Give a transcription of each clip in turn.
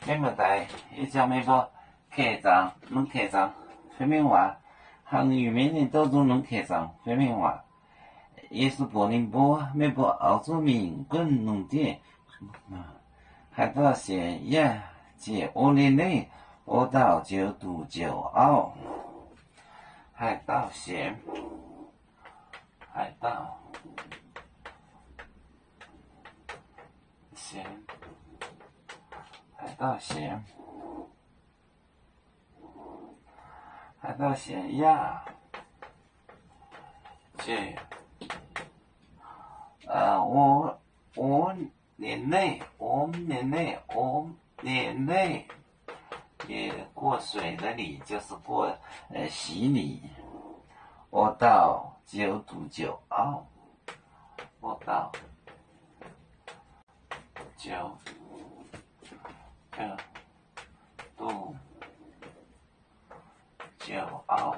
免不带一讲没不开张能开张说明话，汉语每年都能开张说明话，也是柏林波没不澳洲民滚农店，海盗县也借5年内我到就读就澳，海盗县，海盗县。海盗县，海盗县呀，这5年内也过水的你就是过洗礼，我到就读就澳，我到就读就澳。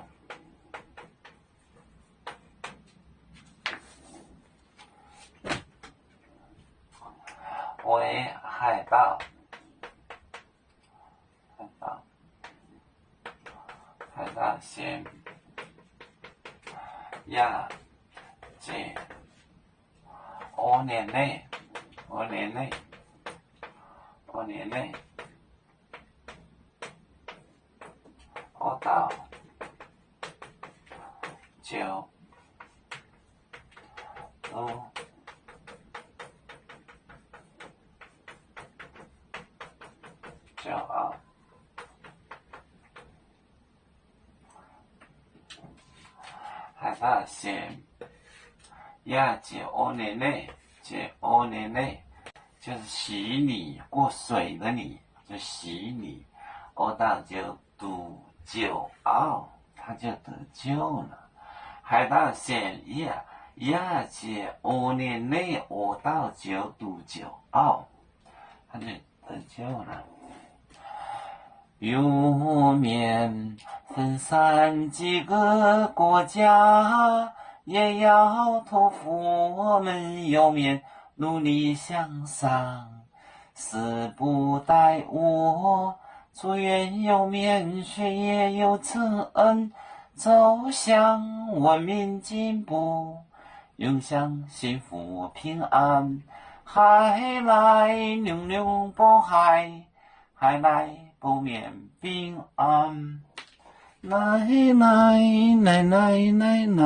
为海盗，海盗县呀，这5年内，我到就读就澳。海盗县呀，这5年内就是洗礼过水的你，就洗礼，我到就读就澳，他就得救了。海盗县呀，这5年内我到就读就澳，他就得救了。右面分散几个国家，也要托付我们右面努力向上，死不待我，祝愿右面学业有成，走向文明进步，永享幸福平安。海来永永不海，海来不免平安。奶奶奶奶奶奶。